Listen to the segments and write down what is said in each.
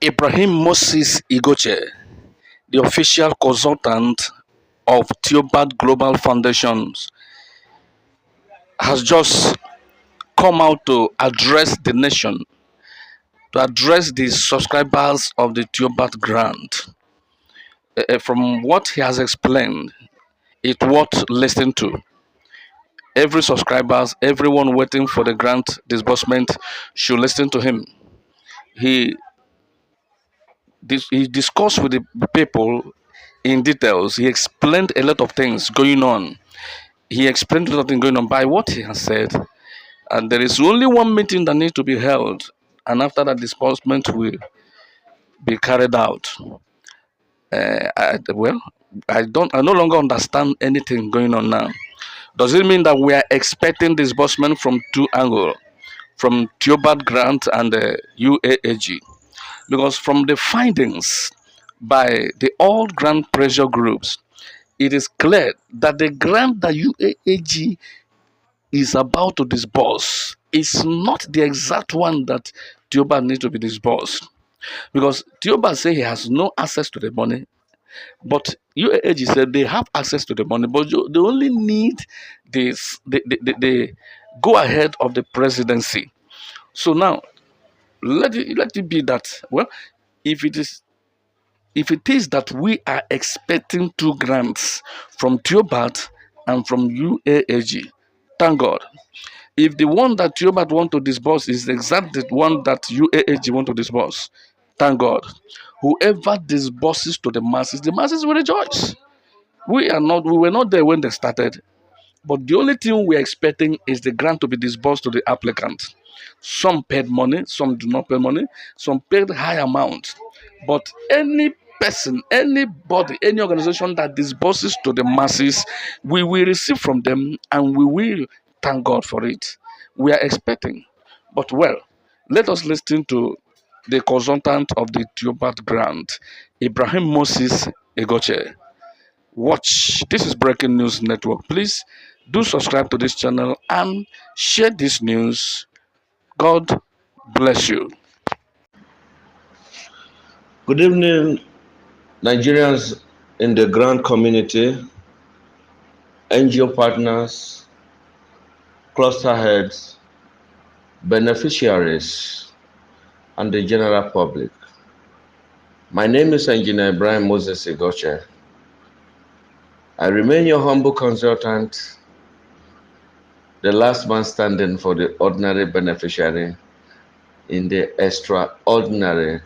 Ibrahim Moses Igoche, the official consultant of Theobarth Global Foundation, has just come out to address the nation, to address the subscribers of the Theobarth grant. From what he has explained, it's worth listening to. Every subscribers, everyone waiting for the grant disbursement should listen to him. He he discussed with the people in details. He explained a lot of things going on. He explained a lot of things going on by what he has said. And there is only one meeting that needs to be held. And after that, disbursement will be carried out. Well, I no longer understand anything going on now. Does it mean that we are expecting disbursement from two angles, from Theobarth Grant and the UAAG? Because from the findings by the all grant pressure groups, it is clear that the grant that UAAG is about to disburse is not the exact one that Theobarth needs to be disbursed. Because Theobarth said he has no access to the money, but UAAG said they have access to the money, but they only need the go ahead of the presidency. So now let it be that, well, if it is that we are expecting two grants from Theobarth and from UAAG, thank God. If the one that Theobarth want to disburse is exactly the one that UAAG want to disburse, thank God. Whoever disburses to the masses will rejoice. We were not there when they started, but the only thing we're expecting is the grant to be disbursed to the applicant. Some paid money, some do not pay money, some paid high amount. But any person, anybody, any organization that disburses to the masses, we will receive from them and we will thank God for it. We are expecting. But well, let us listen to the consultant of the Theobarth grant, Ibrahim Moses Egoche. Watch. This is Breaking News Network. Please do subscribe to this channel and share this news. God bless you. Good evening, Nigerians in the grant community, NGO partners, cluster heads, beneficiaries, and the general public. My name is Engineer Ibrahim Moses Igoche. I remain your humble consultant, the last man standing for the ordinary beneficiary in the extraordinary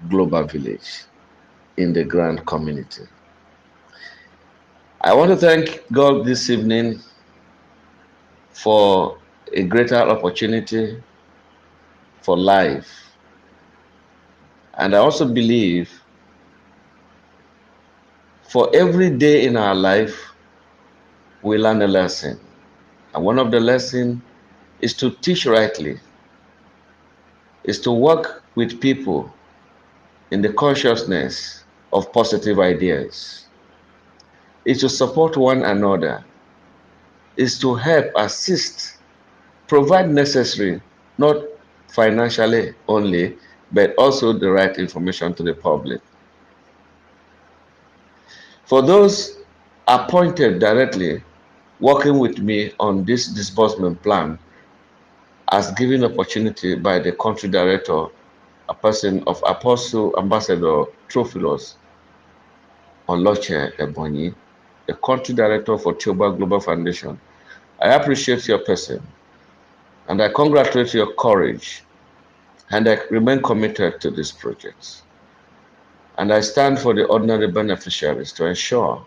global village in the grant community. I want to thank God this evening for a greater opportunity for life. And I also believe for every day in our life, we learn a lesson. And one of the lessons is to teach rightly, is to work with people in the consciousness of positive ideas, is to support one another, is to help, assist, provide necessary, not financially only, but also the right information to the public. For those appointed directly working with me on this disbursement plan, as given opportunity by the country director, a person of Apostle Ambassador Trophilos Onloche Ebonyi, the country director for Theobarth Global Foundation, I appreciate your person and I congratulate your courage, and I remain committed to this project. And I stand for the ordinary beneficiaries to ensure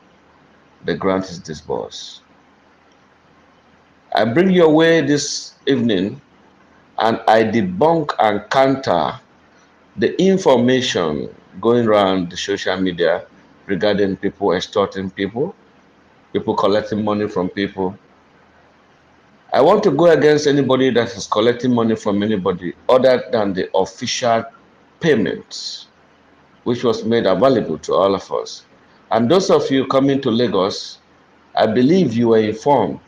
the grant is disbursed. I bring your way this evening and I debunk and counter the information going around the social media regarding people extorting people, people collecting money from people. I want to go against anybody that is collecting money from anybody other than the official payments, which was made available to all of us. And those of you coming to Lagos, I believe you were informed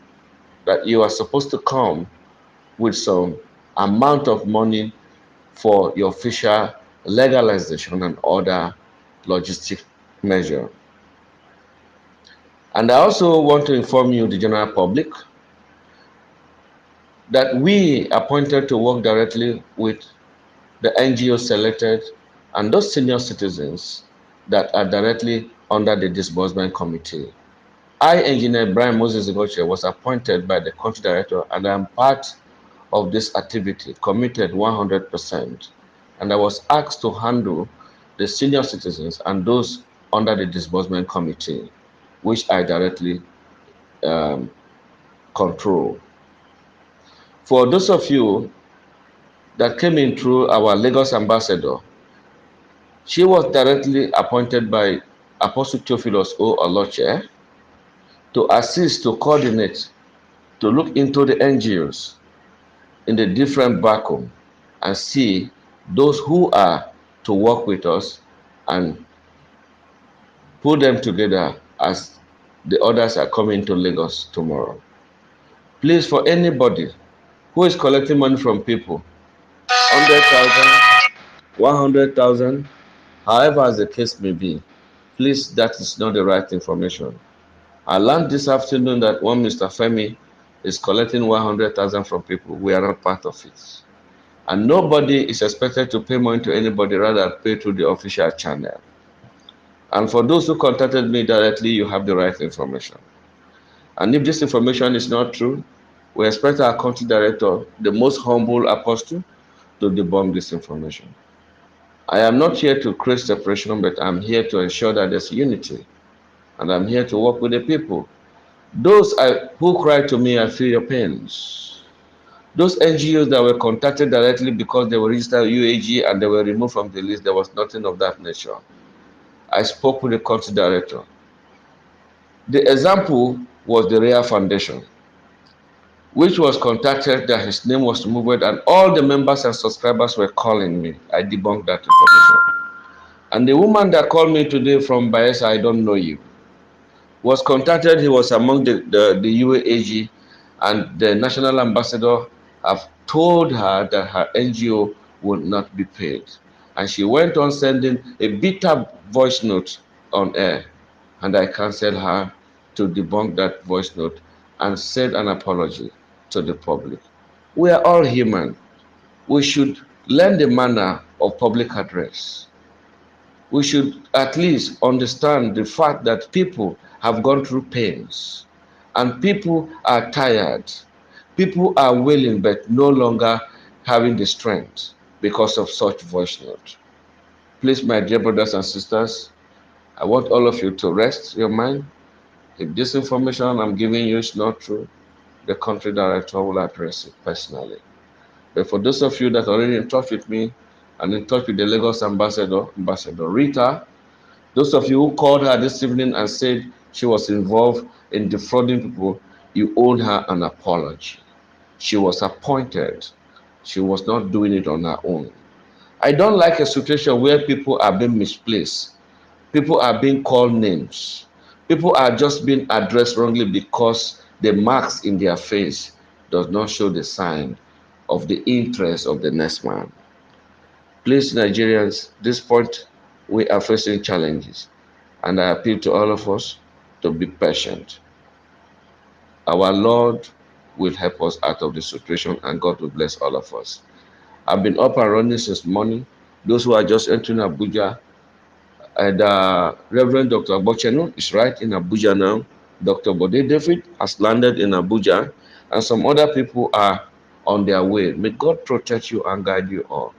that you are supposed to come with some amount of money for your official legalization, and other logistic measure. And I also want to inform you, the general public, that we appointed to work directly with the NGO selected and those senior citizens that are directly under the disbursement committee. I, Engineer Brian Moses Ngoche, was appointed by the country director, and I am part of this activity, committed 100%. And I was asked to handle the senior citizens and those under the disbursement committee, which I directly um, control. For those of you that came in through our Lagos ambassador, she was directly appointed by Apostle Theophilus O. Oloche to assist, to coordinate, to look into the NGOs in the different back home and see those who are to work with us and put them together as the others are coming to Lagos tomorrow. Please, for anybody who is collecting money from people, 100,000, 100,000, however as the case may be, please, that is not the right information. I learned this afternoon that one Mr. Femi is collecting 100,000 from people. We are not part of it. And nobody is expected to pay money to anybody, rather pay through the official channel. And for those who contacted me directly, you have the right information. And if this information is not true, we expect our country director, the most humble apostle, to debunk this information. I am not here to create separation, but I'm here to ensure that there's unity. And I'm here to work with the people. Who cry to me, I feel your pains. Those NGOs that were contacted directly because they were registered UAG and they were removed from the list, there was nothing of that nature. I spoke with the country director. The example was the Rare Foundation, which was contacted that his name was removed and all the members and subscribers were calling me. I debunked that information. And the woman that called me today from Bayelsa, I don't know you, was contacted. He was among the UAG, and the national ambassador have told her that her NGO would not be paid. And she went on sending a bitter voice note on air, and I canceled her to debunk that voice note and said an apology to the public. We are all human. We should learn the manner of public address. We should at least understand the fact that people have gone through pains and people are tired. People are willing but no longer having the strength because of such voice note. Please, my dear brothers and sisters, I want all of you to rest your mind. If this information I'm giving you is not true, the country director will address it personally. But for those of you that are already in touch with me and in touch with the Lagos ambassador, Ambassador Rita, those of you who called her this evening and said she was involved in defrauding people, you owe her an apology. She was appointed. She was not doing it on her own. I don't like a situation where people are being misplaced. People are being called names. People are just being addressed wrongly because the marks in their face does not show the sign of the interest of the next man. Please, Nigerians, this point we are facing challenges, and I appeal to all of us to be patient. Our Lord will help us out of this situation, and God will bless all of us. I've been up and running since morning. Those who are just entering Abuja, and Reverend Dr. Abocheno is right in Abuja now. Dr. Bode David has landed in Abuja, and some other people are on their way. May God protect you and guide you all.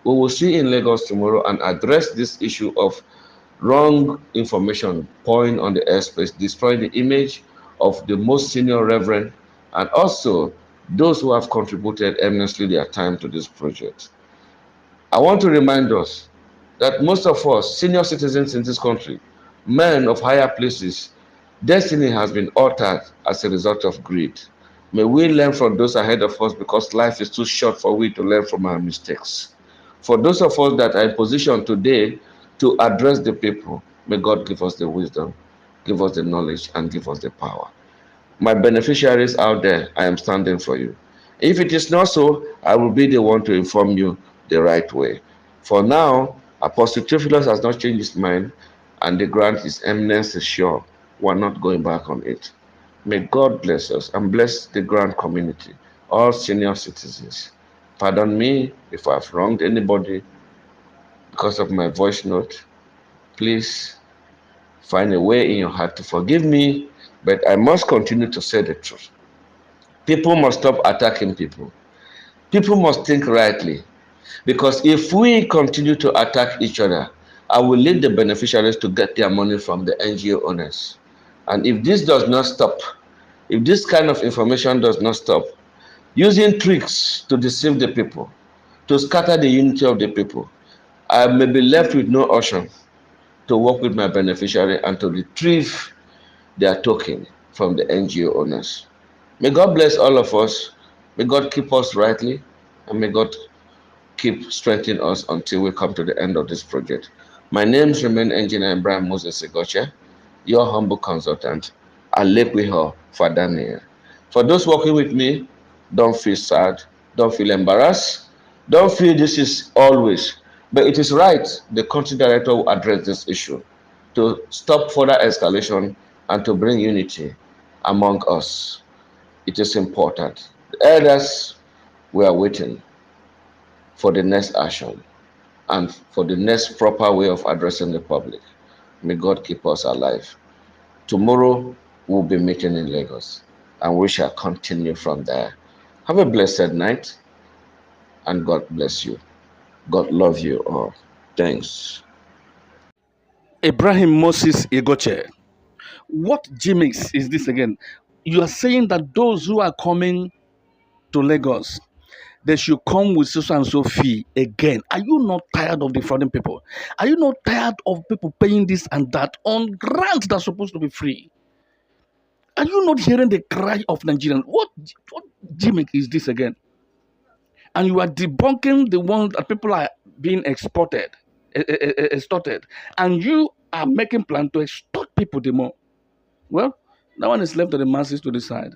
We will see in Lagos tomorrow and address this issue of wrong information pouring on the airspace, destroying the image of the most senior reverend and also those who have contributed eminently their time to this project. I want to remind us that most of us, senior citizens in this country, men of higher places, destiny has been altered as a result of greed. May we learn from those ahead of us because life is too short for we to learn from our mistakes. For those of us that are in position today to address the people, may God give us the wisdom, give us the knowledge, and give us the power. My beneficiaries out there, I am standing for you. If it is not so, I will be the one to inform you the right way. For now, Apostle Theophilus has not changed his mind, and the grant His Eminence is sure we're not going back on it. May God bless us and bless the grant community, all senior citizens. Pardon me if I've wronged anybody because of my voice note. Please find a way in your heart to forgive me, but I must continue to say the truth. People must stop attacking people. People must think rightly. Because if we continue to attack each other, I will lead the beneficiaries to get their money from the NGO owners. And if this does not stop, if this kind of information does not stop, using tricks to deceive the people, to scatter the unity of the people, I may be left with no option to work with my beneficiary and to retrieve their token from the NGO owners. May God bless all of us. May God keep us rightly, and may God keep strengthening us until we come to the end of this project. My names remain Engineer Ibrahim Moses Segoche, your humble consultant, Alekwiho for Daniel. For those working with me, don't feel sad, don't feel embarrassed, don't feel this is always, but it is right the country director will address this issue to stop further escalation and to bring unity among us. It is important. The elders, we are waiting for the next action and for the next proper way of addressing the public. May God keep us alive. Tomorrow we'll be meeting in Lagos and we shall continue from there. Have a blessed night and God bless you. God love you all. Thanks. Ibrahim Moses Igoche, what gimmicks is this again? You are saying that those who are coming to Lagos, they should come with so and so fee again. Are you not tired of defrauding people? Are you not tired of people paying this and that on grants that's supposed to be free? Are you not hearing the cry of Nigerians? What gimmick is this again? And you are debunking the ones that people are being extorted, and you are making plans to extort people the more. Well, that one is left to the masses to decide.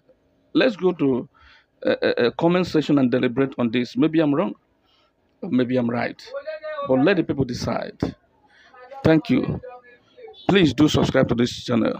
Let's go to a comment section and deliberate on this. Maybe I'm wrong, or maybe I'm right, but let the people decide. Thank you. Please do subscribe to this channel.